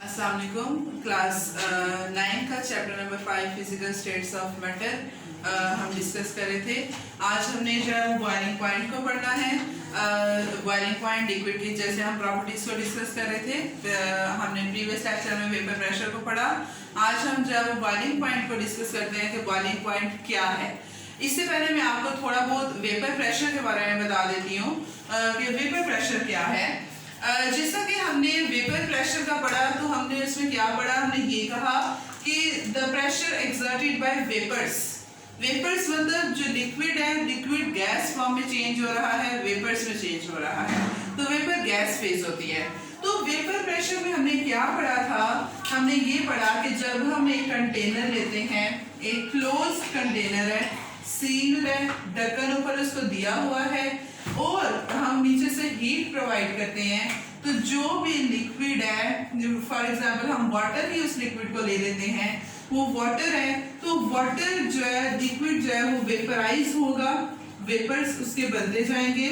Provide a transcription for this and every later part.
अस्सलाम वालेकुम। क्लास 9 का chapter number 5 physical states of matter हम डिस्कस कर रहे थे। आज हमने जो है बॉइलिंग पॉइंट को पढ़ना है। बॉइलिंग पॉइंट लिक्विड की जैसे हम प्रॉपर्टीज को डिस्कस कर रहे थे, हमने प्रीवियस लेक्चर में वेपर प्रेशर को पढ़ा। आज हम जो है बॉइलिंग पॉइंट को डिस्कस करते हैं कि बॉइलिंग पॉइंट क्या है। इससे पहले मैं आपको थोड़ा बहुत वेपर प्रेशर के बारे में बता देती हूँ कि वेपर प्रेशर क्या है। जैसा कि हमने वेपर प्रेशर का पढ़ा तो हमने उसमें क्या पढ़ा, हमने ये कहा कि the pressure exerted by vapours. Vapours मतलब जो लिक्विड है, लिक्विड गैस फॉर्म में चेंज हो रहा है, वेपर्स में चेंज हो रहा है, तो वेपर गैस फेज होती है। तो वेपर प्रेशर में हमने क्या पढ़ा था, हमने ये पढ़ा कि जब हम एक कंटेनर लेते हैं, एक क्लोज कंटेनर है, सील्ड है, ढक्कन ऊपर उसको दिया हुआ है और हम नीचे से हीट प्रोवाइड करते हैं, तो जो भी लिक्विड है, फॉर एग्जांपल हम वाटर ही उस लिक्विड को ले लेते हैं, वो वाटर है, तो वाटर जो है, लिक्विड जो है वो वेपराइज होगा, वेपर्स उसके बनते जाएंगे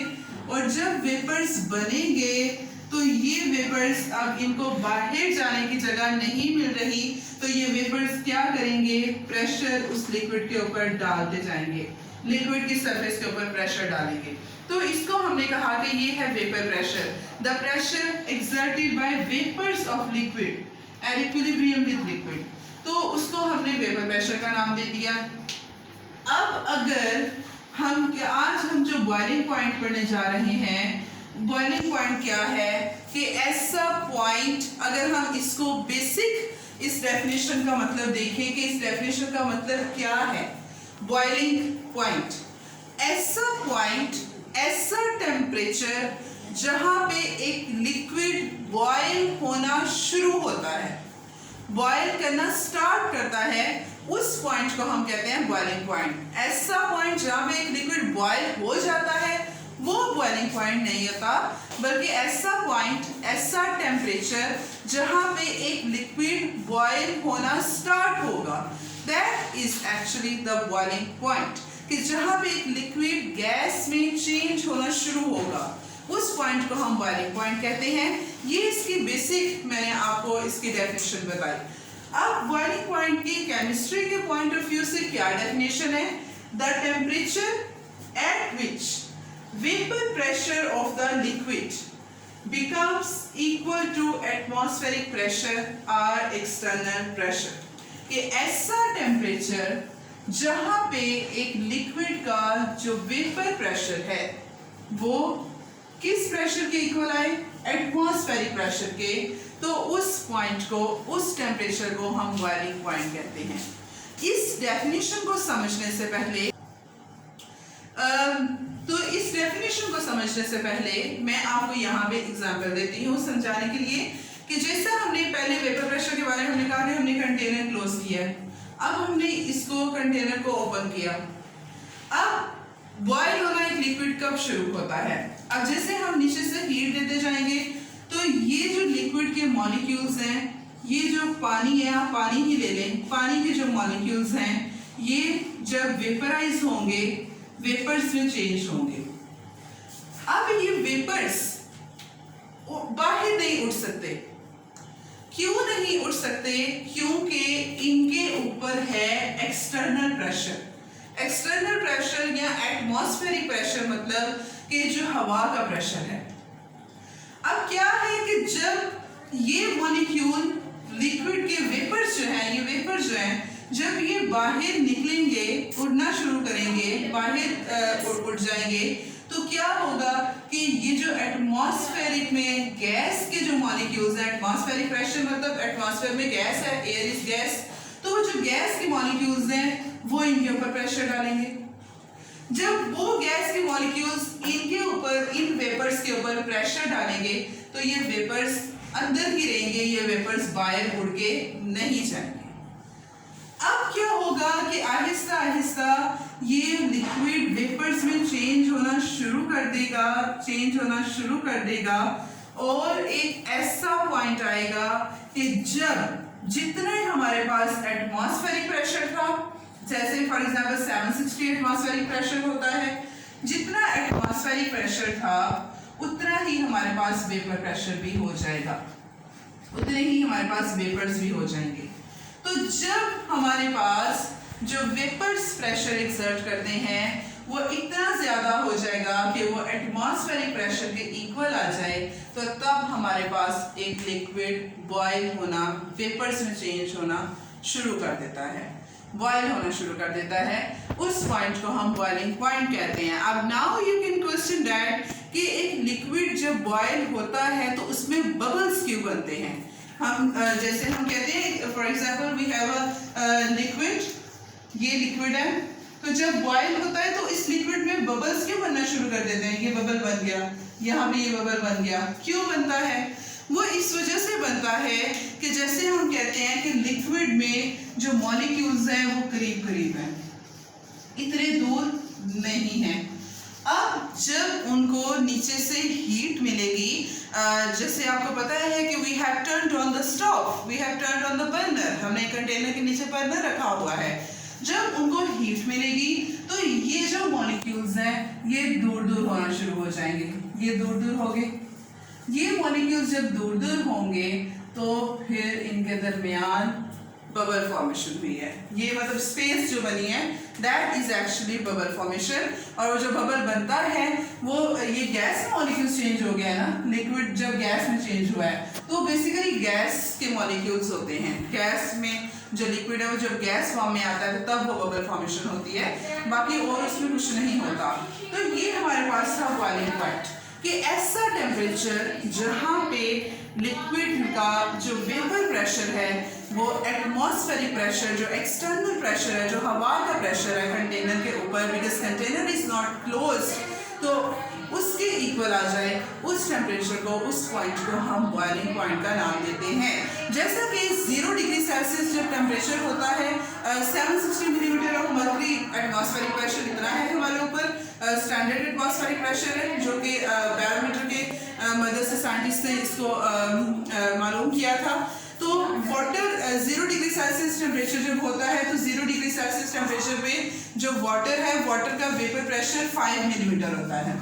और जब वेपर्स बनेंगे तो ये वेपर्स अब इनको बाहर जाने की जगह नहीं मिल रही, तो ये वेपर्स क्या करेंगे, प्रेशर उस लिक्विड के ऊपर डालते जाएंगे, लिक्विड की सरफेस के ऊपर प्रेशर डालेंगे। तो इसको हमने कहा कि ये है vapour pressure. The pressure exerted by vapours of liquid at equilibrium with liquid, तो उसको हमने वेपर प्रेशर का नाम दे दिया। अब अगर आज हम जो बॉइलिंग पॉइंट पढ़ने जा रहे हैं, बॉइलिंग पॉइंट क्या है कि ऐसा पॉइंट, अगर हम इसको बेसिक इस डेफिनेशन का मतलब देखें कि इस डेफिनेशन का मतलब क्या है, बॉइलिंग पॉइंट ऐसा पॉइंट, ऐसा टेम्परेचर जहां पे एक लिक्विड बॉयल होना शुरू होता है, बॉयल करना स्टार्ट करता है, उस पॉइंट को हम कहते हैं बॉइलिंग पॉइंट। ऐसा पॉइंट जहां पे एक लिक्विड बॉयल हो जाता है वो बॉइलिंग पॉइंट नहीं होता, बल्कि ऐसा पॉइंट, ऐसा टेम्परेचर जहां पे एक लिक्विड बॉयल होना स्टार्ट होगा, that is actually the boiling point. कि जहां पे एक लिक्विड गैस में चेंज होना शुरू होगा, उस पॉइंट को हम बॉइलिंग पॉइंट कहते हैं। ये इसकी बेसिक मैंने आपको इसकी डेफिनेशन बताई। अब बॉइलिंग पॉइंट की केमिस्ट्री के पॉइंट ऑफ व्यू से क्या डेफिनेशन है, the temperature at which vapor pressure of the liquid becomes equal to atmospheric pressure or external pressure। कि ऐसा टेम्परेचर जहां पे एक लिक्विड का जो वेपर प्रेशर है वो किस प्रेशर के इक्वल आए, एटमॉस्फेरिक प्रेशर के, तो उस पॉइंट को, उस टेम्परेचर को हम बॉइलिंग पॉइंट कहते हैं। इस डेफिनेशन को समझने से पहले इस डेफिनेशन को समझने से पहले मैं आपको यहाँ पे एग्जांपल देती हूँ समझाने के लिए कि जैसा हमने पहले वेपर प्रेशर के बारे में हमने कहा कि हमने कंटेनर क्लोज किया है, अब हमने इसको कंटेनर को ओपन किया, अब बॉयल होना एक लिक्विड कब शुरू होता है, अब जैसे हम नीचे से हीट देते जाएंगे तो ये जो लिक्विड के मॉलिक्यूल्स हैं, ये जो पानी है, आप पानी ही ले लें, पानी के जो मॉलिक्यूल्स हैं ये जब वेपराइज होंगे, वेपर्स में चेंज होंगे। अब ये वेपर्स बाहर नहीं उठ सकते, क्यों नहीं उठ सकते, क्योंकि इनके ऊपर है एक्सटर्नल प्रेशर। एक्सटर्नल प्रेशर या एटमॉस्फेरिक प्रेशर मतलब कि जो हवा का प्रेशर है। अब क्या है कि जब ये मॉलिक्यूल लिक्विड के वेपर्स जो हैं, ये वेपर जो हैं, जब ये बाहर निकलेंगे, उड़ना शुरू करेंगे, बाहर उड़ जाएंगे, तो क्या होगा कि ये जो एटमॉस्फेरिक में गैस के जो मॉलिक्यूल्स हैं, एटमॉस्फेरिक प्रेशर मतलब एटमॉस्फेयर में गैस है, एयर इज गैस, तो वो जो गैस के मॉलिक्यूल्स हैं वो इनके ऊपर प्रेशर डालेंगे। जब वो गैस के मॉलिक्यूल्स इनके ऊपर, इन वेपर्स के ऊपर प्रेशर डालेंगे तो ये वेपर्स अंदर ही रहेंगे, ये वेपर्स बाहर उड़ के नहीं जाएंगे। अब क्या होगा कि आहिस्ता आहिस्ता ये लिक्विड वेपर्स में चेंज होना शुरू कर देगा, चेंज होना शुरू कर देगा और एक ऐसा पॉइंट आएगा कि जब जितना हमारे पास एटमॉस्फेरिक प्रेशर था, जैसे फॉर एग्जांपल 760 एटमॉस्फेरिक प्रेशर होता है, जितना एटमॉस्फेरिक प्रेशर था उतना ही हमारे पास वेपर प्रेशर भी हो जाएगा। उतने ही हमारे पास वेपर्स भी हो जाएंगे। तो जब हमारे पास जो वेपर्स प्रेशर एक्सर्ट करते हैं वो इतना ज़्यादा हो जाएगा कि वो एटमॉस्फेरिक प्रेशर के इक्वल आ जाए, तो तब हमारे पास एक लिक्विड बॉयल होना, वेपर्स में चेंज होना शुरू कर देता है, बॉयल होना शुरू कर देता है। उस पॉइंट को हम बॉइलिंग पॉइंट कहते हैं। अब now you can question that कि एक लिक्विड जब बॉयल होता है तो उसमें बबल्स क्यों बनते हैं। हम जैसे हम कहते हैं for example we have a liquid, ये लिक्विड है, तो जब बॉयल होता है तो इस लिक्विड में बबल्स क्यों बनना शुरू कर देते हैं। ये बबल बन गया, यहाँ भी ये बबल बन गया। क्यों बनता है? वो इस वजह से बनता है कि जैसे हम कहते हैं कि लिक्विड में जो मॉलिक्यूल्स हैं वो करीब करीब हैं, इतने दूर नहीं है। अब जब उनको नीचे से हीट मिलेगी, जैसे आपको पता है कि we have turned on the stove, we have turned on the burner, हमने कंटेनर के नीचे बर्नर रखा हुआ है। जब उनको हीट मिलेगी तो ये जो मॉलिक्यूल्स हैं ये दूर दूर होना शुरू हो जाएंगे, ये दूर दूर हो गए। ये मॉलिक्यूल्स जब दूर दूर होंगे तो फिर इनके दरमियान बबल फॉर्मेशन हुई है। ये मतलब स्पेस जो बनी है that is actually bubble formation. और वो जो बबल बनता है वो ये गैस मॉलिक्यूल्स चेंज हो गया ना, लिक्विड जब गैस में चेंज हुआ है तो बेसिकली गैस के मॉलिक्यूल्स होते हैं। गैस में जो लिक्विड है वो जब गैस फॉर्म में आता है तब वो बबल फॉर्मेशन होती है, बाकी और उसमें कुछ नहीं होता। तो ये हमारे पास था बॉइलिंग पॉइंट कि ऐसा टेम्परेचर जहाँ पे लिक्विड का जो वेपर प्रेशर है वो एटमॉस्फेरिक प्रेशर, जो एक्सटर्नल प्रेशर है, जो हवा का प्रेशर है कंटेनर के ऊपर, because container is not close, तो उसके इक्वल आ जाए। उस टेम्परेचर को, उस पॉइंट को हम बॉइलिंग पॉइंट का नाम देते हैं। जैसा कि 0 डिग्री सेल्सियस जब टेम्परेचर होता है, 760 millimetre of mercury atmospheric pressure इतना है हमारे ऊपर, स्टैंडर्ड एटमॉस्फेरिक प्रेशर है जो कि बैरोमीटर के मदद से साइंटिस्ट ने इसको मालूम किया था। तो वाटर 0 डिग्री सेल्सियस टेम्परेचर जब होता है तो 0 डिग्री सेल्सियस टेम्परेचर पे जो वाटर है, वाटर का वेपर प्रेशर 5 मिलीमीटर होता है,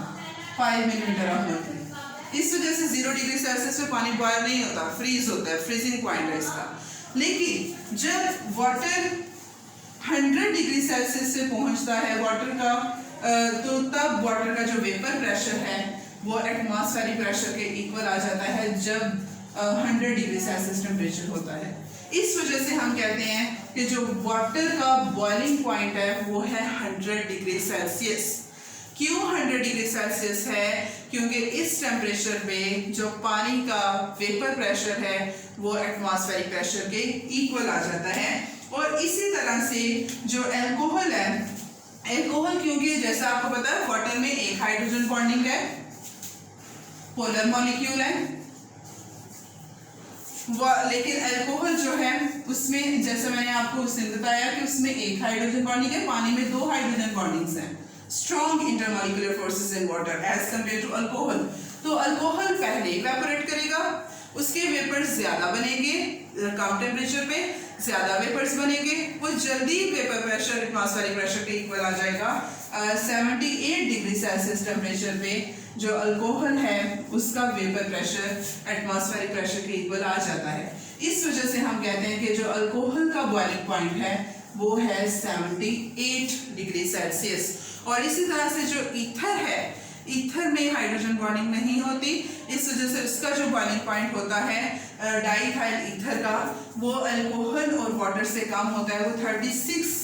5 मिलीमीटर ऑफ मर्क्यूरी। इस वजह से 0 डिग्री सेल्सियस में पानी बॉयल नहीं होता, फ्रीज होता है, फ्रीजिंग पॉइंट है इसका। लेकिन जब वाटर 100 डिग्री सेल्सियस से पहुंचता है वाटर का, तो तब वाटर का जो वेपर प्रेशर है वो एटमॉस्फेरिक प्रेशर के इक्वल आ जाता है जब 100 डिग्री सेल्सियस टेम्परेचर होता है। इस वजह से हम कहते हैं कि जो वाटर का बॉइलिंग पॉइंट है वो है 100 डिग्री सेल्सियस। क्यों 100 डिग्री सेल्सियस है? क्योंकि इस टेम्परेचर पे जो पानी का वेपर प्रेशर है वो एटमॉस्फेरिक प्रेशर के इक्वल आ जाता है। और इसी तरह से जो अल्कोहल है, अल्कोहल क्योंकि जैसा आपको पता है वाटर में एक हाइड्रोजन बॉन्डिंग है, पोलर मॉलिक्यूल है, लेकिन अल्कोहल जो है उसमें जैसे मैंने आपको उसने बताया कि उसमें एक हाइड्रोजन बॉन्डिंग है, पानी में 2 हाइड्रोजन बॉन्डिंग्स हैं। Strong intermolecular forces in water as compare to alcohol. तो अल्कोहल पहले इवेपोरेट करेगा, उसके वेपर्स ज्यादा बनेंगे, कम टेम्परेचर पे ज्यादा वेपर्स बनेंगे, वो जल्दी वेपर प्रेशर एटमॉस्फेरिक प्रेशर के इक्वल आ जाएगा। 78 डिग्री सेल्सियस टेम्परेचर पे जो अल्कोहल है उसका वेपर प्रेशर एटमॉस्फेरिक प्रेशर के इक्वल आ जाता है। इस वजह से हम कहते हैं कि जो अल्कोहल का बॉइलिंग पॉइंट है वो है 78 डिग्री सेल्सियस। और इसी तरह से जो ईथर है, ईथर में हाइड्रोजन बॉन्डिंग नहीं होती, इस वजह से उसका जो बॉइलिंग पॉइंट होता है डाइथाइल ईथर का, वो अल्कोहल और वाटर से कम होता है, वो 36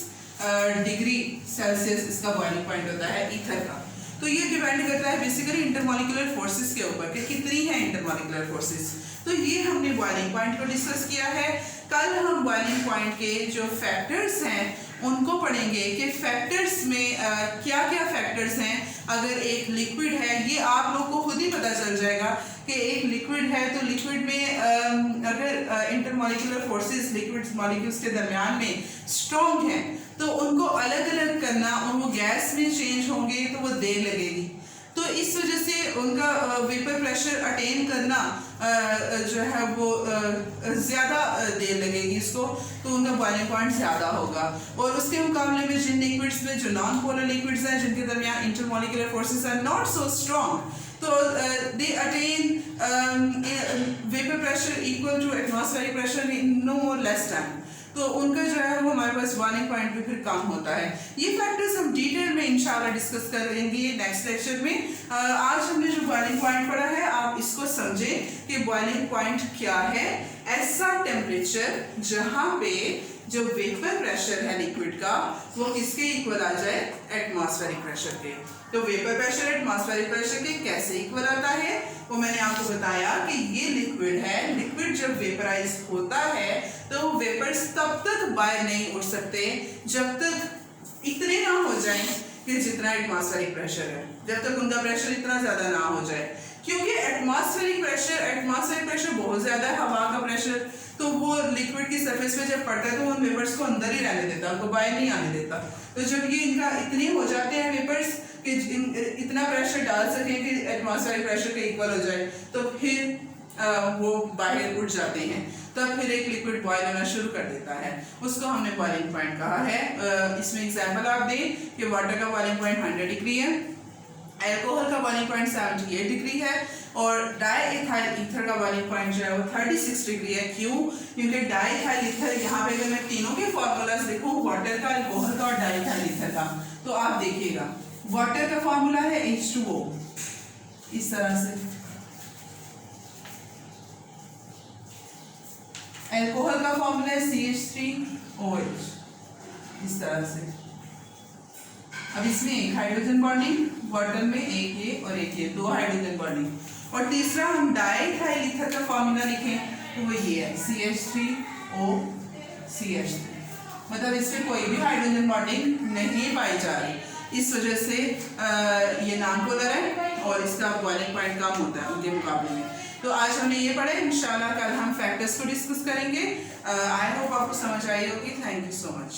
डिग्री सेल्सियस इसका बॉइलिंग पॉइंट होता है ईथर का। तो ये डिपेंड करता है बेसिकली इंटरमॉलिक्यूलर फोर्सेस के ऊपर कि कितनी है इंटरमॉलिक्यूलर फोर्सेस। तो ये हमने बॉइलिंग पॉइंट को डिस्कस किया है। कल हम बॉइलिंग पॉइंट के जो फैक्टर्स हैं उनको पढ़ेंगे कि फैक्टर्स में क्या क्या फैक्टर्स हैं। अगर एक लिक्विड है, ये आप लोग को खुद ही पता चल जाएगा कि एक लिक्विड है तो लिक्विड में अगर इंटरमॉलिक्यूलर फोर्सेस लिक्विड मॉलिक्यूल्स के दरमियान में स्ट्रॉन्ग हैं तो उनको अलग अलग करना, और वो गैस में चेंज होंगे तो वो देर लगेगी। तो इस वजह से उनका वेपर प्रेशर अटेन करना जो है वो ज़्यादा देर लगेगी इसको, तो उनका बॉइलिंग पॉइंट ज़्यादा होगा। और उसके मुकाबले में जिन लिक्विड्स में जो नॉन पोलर लिक्विड्स हैं जिनके दरमियान intermolecular forces are not so strong, तो they attain vapour pressure equal to atmospheric pressure in no more less time. तो उनका जो है वो हमारे पास बॉइलिंग पॉइंट भी फिर कम होता है। ये फैक्टर्स हम डिटेल में इंशाल्लाह डिस्कस करेंगे नेक्स्ट लेक्चर में। आज हमने जो बॉइलिंग पॉइंट पढ़ा है आप इसको समझें कि बॉइलिंग पॉइंट क्या है। ऐसा टेम्परेचर जहाँ पे जो वेपर प्रेशर है लिक्विड का वो किसके इक्वल आ जाए, एटमॉस्फेरिक प्रेशर के। तो वेपर प्रेशर एटमॉस्फेरिक प्रेशर के कैसे इक्वल आता है वो मैंने आपको बताया कि ये लिक्विड है, लिक्विड जब वेपराइज होता है तो वेपर्स तब तक बाहर नहीं उड़ सकते जब तक इतने ना हो जाएं कि जितना एटमॉस्फेरिक प्रेशर है, जब तक उनका प्रेशर इतना ज्यादा ना हो जाए, क्योंकि एटमॉस्फेरिक प्रेशर बहुत ज्यादा है, हवा का प्रेशर, तो वो लिक्विड की सरफेस पे जब पड़ता है तो उन वेपर्स को अंदर ही रहने देता, उनको बाहर नहीं आने देता। तो जब ये इनका इतने हो जाते हैं वेपर्स कि इतना प्रेशर डाल सकें कि एटमॉस्फेरिक प्रेशर के इक्वल हो जाए, तो फिर वो बाहर उड़ जाते हैं, तब फिर एक लिक्विड बॉयल होना शुरू कर देता है। उसको हमने बॉइलिंग पॉइंट कहा है। इसमें एग्जांपल आप दें कि वाटर का बॉइलिंग पॉइंट 100 डिग्री है, अल्कोहल का बॉइलिंग पॉइंट 78 डिग्री है और डाईइथाइल ईथर का बॉइलिंग पॉइंट जो है वो 36 डिग्री है। क्यों? क्योंकि डाईइथाइल ईथर यहाँ पे अगर मैं तीनों के फॉर्मूलाज देखूँ, वाटर का, अल्कोहल का और डाईइथाइल ईथर का, तो आप देखिएगा वाटर का फॉर्मूला है H2O इस तरह से, अल्कोहल का फॉर्मूला है CH3OH इस तरह से। अब इसमें एक हाइड्रोजन बॉन्डिंग, वाटर में एक ये और एक ये, दो हाइड्रोजन बॉन्डिंग, और तीसरा हम डाईइथाइल ईथर का फॉर्मूला लिखें तो वो ये है CH3OCH3, मतलब इसमें कोई भी हाइड्रोजन बॉन्डिंग नहीं पाई जा रही, इस वजह से ये नॉन पोलर है और इसका बॉइलिंग पॉइंट कम होता है उनके मुकाबले में। तो आज हमने ये पढ़ा, इंशाल्लाह कल हम फैक्टर्स को डिस्कस करेंगे। आई होप आपको समझ आई होगी। Thank you so much.